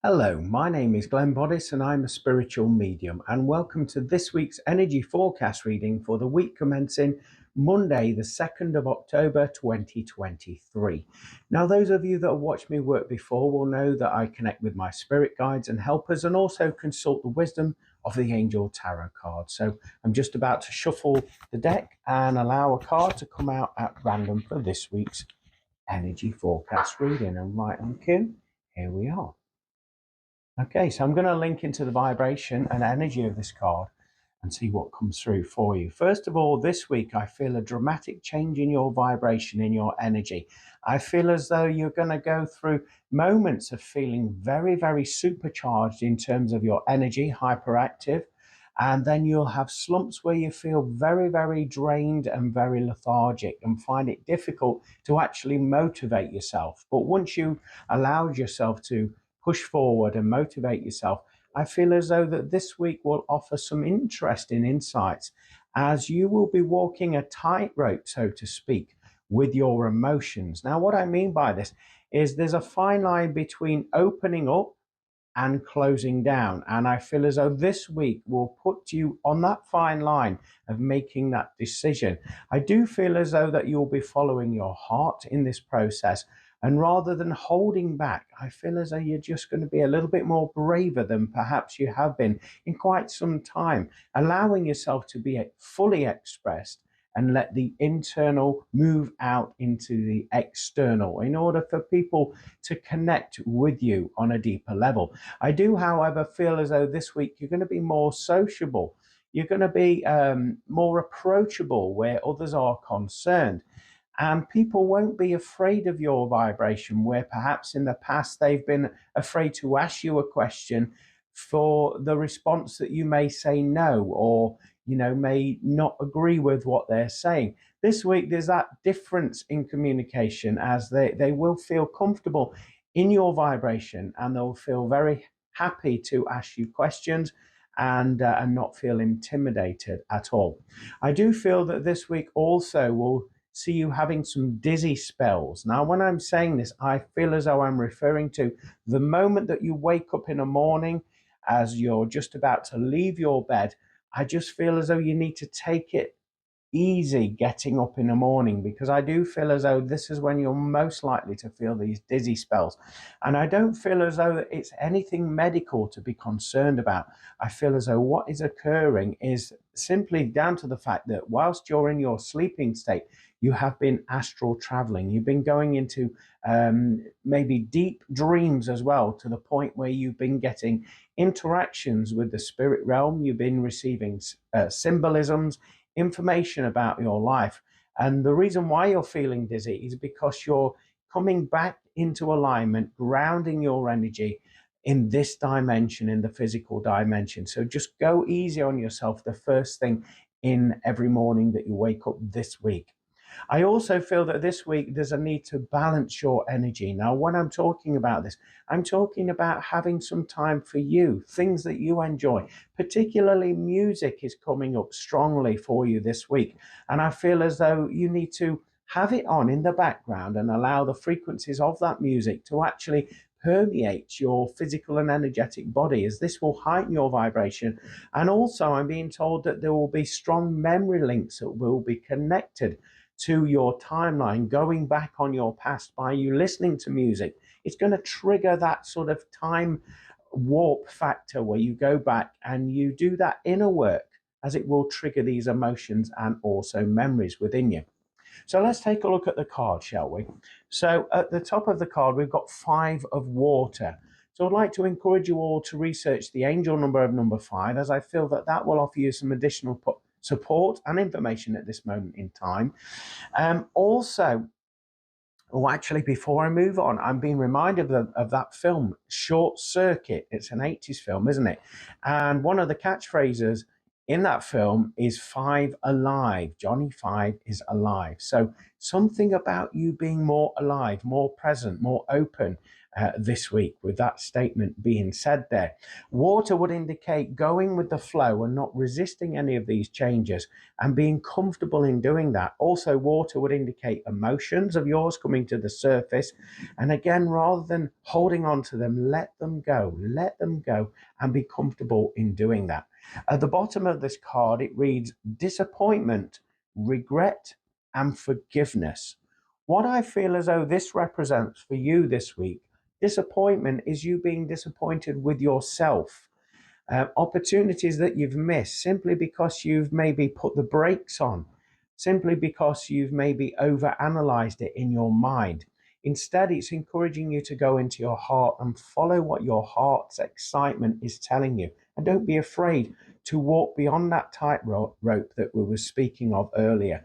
Hello, my name is Glenn Boddice and I'm a spiritual medium, and welcome to this week's energy forecast reading for the week commencing Monday the 2nd of October 2023. Now, those of you that have watched me work before will know that I connect with my spirit guides and helpers and also consult the wisdom of the Angel Tarot card. So I'm just about to shuffle the deck and allow a card to come out at random for this week's energy forecast reading. And right on cue, here we are. Okay, so I'm going to link into the vibration and energy of this card and see what comes through for you. First of all, this week, I feel a dramatic change in your vibration, in your energy. I feel as though you're going to go through moments of feeling very, very supercharged in terms of your energy, hyperactive. And then you'll have slumps where you feel very, very drained and very lethargic and find it difficult to actually motivate yourself. But once you allowed yourself to push forward and motivate yourself, I feel as though that this week will offer some interesting insights as you will be walking a tightrope, so to speak, with your emotions. Now, what I mean by this is there's a fine line between opening up and closing down. And I feel as though this week will put you on that fine line of making that decision. I do feel as though that you'll be following your heart in this process. And rather than holding back, I feel as though you're just going to be a little bit more braver than perhaps you have been in quite some time, allowing yourself to be fully expressed and let the internal move out into the external in order for people to connect with you on a deeper level. I do, however, feel as though this week you're going to be more sociable. You're going to be more approachable where others are concerned. And people won't be afraid of your vibration, where perhaps in the past they've been afraid to ask you a question for the response that you may say no, or may not agree with what they're saying. This week there's that difference in communication, as they will feel comfortable in your vibration and they'll feel very happy to ask you questions and not feel intimidated at all. I do feel that this week also will see you having some dizzy spells. Now, when I'm saying this, I feel as though I'm referring to the moment that you wake up in the morning as you're just about to leave your bed. I just feel as though you need to take it easy getting up in the morning, because I do feel as though this is when you're most likely to feel these dizzy spells. And I don't feel as though it's anything medical to be concerned about. I feel as though what is occurring is simply down to the fact that whilst you're in your sleeping state, you have been astral traveling. You've been going into maybe deep dreams as well, to the point where you've been getting interactions with the spirit realm. You've been receiving symbolisms, information about your life. And the reason why you're feeling dizzy is because you're coming back into alignment, grounding your energy in this dimension, in the physical dimension. So just go easy on yourself the first thing in every morning that you wake up this week. I also feel that this week there's a need to balance your energy. Now, when I'm talking about this, I'm talking about having some time for you, things that you enjoy. Particularly music is coming up strongly for you this week. And I feel as though you need to have it on in the background and allow the frequencies of that music to actually permeate your physical and energetic body, as this will heighten your vibration. And also, I'm being told that there will be strong memory links that will be connected to your timeline, going back on your past by you listening to music. It's going to trigger that sort of time warp factor where you go back and you do that inner work, as it will trigger these emotions and also memories within you. So let's take a look at the card, shall we? So at the top of the card, we've got 5 of water. So I'd like to encourage you all to research the angel number of number 5, as I feel that that will offer you some additional support and information at this moment in time. Actually, before I move on, I'm being reminded of that film, Short Circuit. It's an 80s film, isn't it? And one of the catchphrases in that film is 5 alive. Johnny 5 is alive. So something about you being more alive, more present, more open, this week, with that statement being said there. Water would indicate going with the flow and not resisting any of these changes and being comfortable in doing that. Also, water would indicate emotions of yours coming to the surface. And again, rather than holding on to them, let them go and be comfortable in doing that. At the bottom of this card, it reads disappointment, regret, and forgiveness. What I feel as though this represents for you this week, disappointment is you being disappointed with yourself. Opportunities that you've missed simply because you've maybe put the brakes on, simply because you've maybe overanalyzed it in your mind. Instead, it's encouraging you to go into your heart and follow what your heart's excitement is telling you. And don't be afraid to walk beyond that tightrope that we were speaking of earlier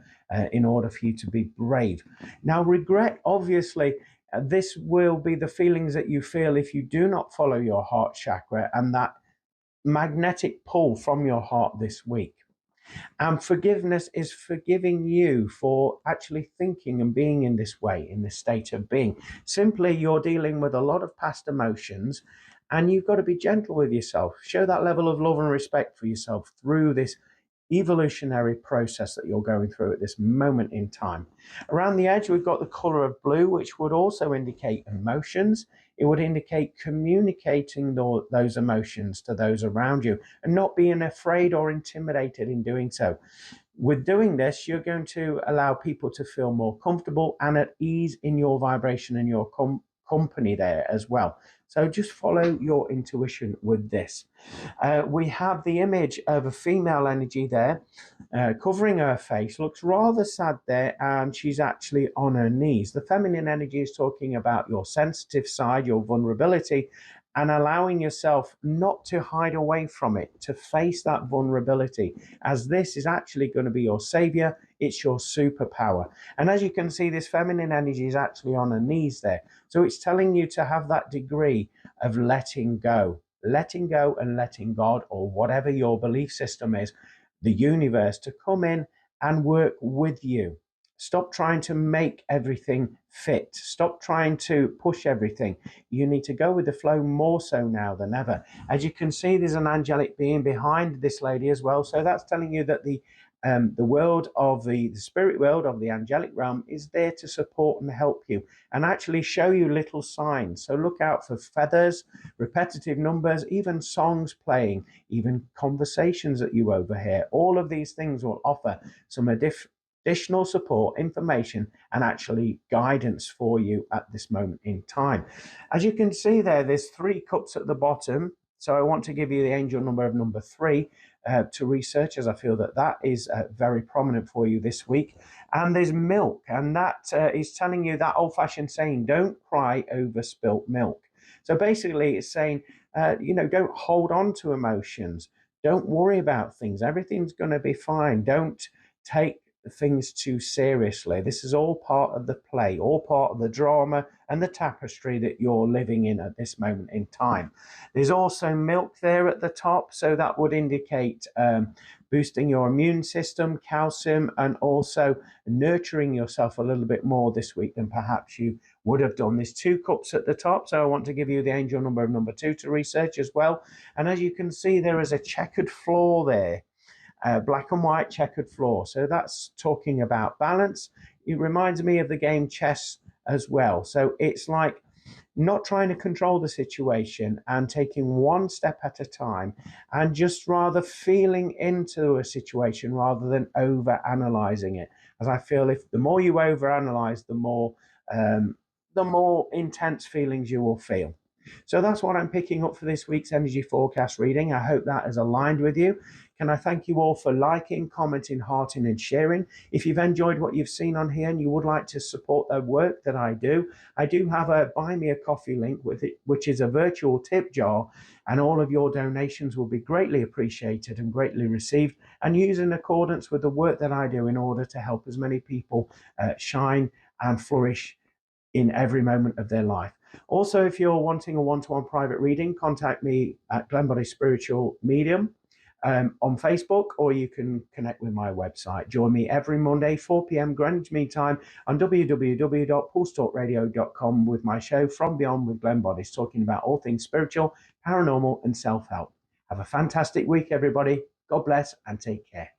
in order for you to be brave. Now, regret, obviously, this will be the feelings that you feel if you do not follow your heart chakra and that magnetic pull from your heart this week. And forgiveness is forgiving you for actually thinking and being in this way, in this state of being. Simply, you're dealing with a lot of past emotions, and you've got to be gentle with yourself. Show that level of love and respect for yourself through this evolutionary process that you're going through at this moment in time. Around the edge, we've got the color of blue, which would also indicate emotions. It would indicate communicating those emotions to those around you and not being afraid or intimidated in doing so. With doing this, you're going to allow people to feel more comfortable and at ease in your vibration and your company there as well. So just follow your intuition with this. We have the image of a female energy there covering her face. Looks rather sad there, and she's actually on her knees. The feminine energy is talking about your sensitive side, your vulnerability, and allowing yourself not to hide away from it, to face that vulnerability, as this is actually going to be your savior. It's your superpower. And as you can see, this feminine energy is actually on her knees there. So it's telling you to have that degree of letting go and letting God, or whatever your belief system is, the universe, to come in and work with you. Stop trying to make everything fit. Stop trying to push everything. You need to go with the flow more so now than ever. As you can see, there's an angelic being behind this lady as well. So that's telling you that the world of the spirit world of the angelic realm is there to support and help you and actually show you little signs. So look out for feathers, repetitive numbers, even songs playing, even conversations that you overhear. All of these things will offer some additional support, information, and actually guidance for you at this moment in time. As you can see there, there's 3 cups at the bottom. So I want to give you the angel number of number 3 to research, as I feel that that is very prominent for you this week. And there's milk, and that is telling you that old-fashioned saying, don't cry over spilt milk. So basically it's saying, don't hold on to emotions. Don't worry about things. Everything's going to be fine. Don't take things too seriously. This is all part of the play, all part of the drama and the tapestry that you're living in at this moment in time. There's also milk there at the top, so that would indicate boosting your immune system, calcium, and also nurturing yourself a little bit more this week than perhaps you would have done. There's 2 cups at the top, so I want to give you the angel number of number 2 to research as well. And as you can see, there is a checkered floor there. Black and white checkered floor. So that's talking about balance. It reminds me of the game chess as well. So it's like not trying to control the situation and taking one step at a time and just rather feeling into a situation rather than over analyzing it. As I feel if the more you over analyze, the more intense feelings you will feel. So that's what I'm picking up for this week's energy forecast reading. I hope that is aligned with you. Can I thank you all for liking, commenting, hearting, and sharing? If you've enjoyed what you've seen on here and you would like to support the work that I do have a Buy Me a Coffee link with it, which is a virtual tip jar, and all of your donations will be greatly appreciated and greatly received and used in accordance with the work that I do in order to help as many people shine and flourish in every moment of their life. Also, if you're wanting a one-to-one private reading, contact me at Boddice Spiritual Medium. on Facebook, or you can connect with my website. Join me every Monday, 4 p.m. Greenwich Mean Time on www.pulsetalkradio.com with my show From Beyond with Glenn Boddice, talking about all things spiritual, paranormal, and self-help. Have a fantastic week, everybody. God bless and take care.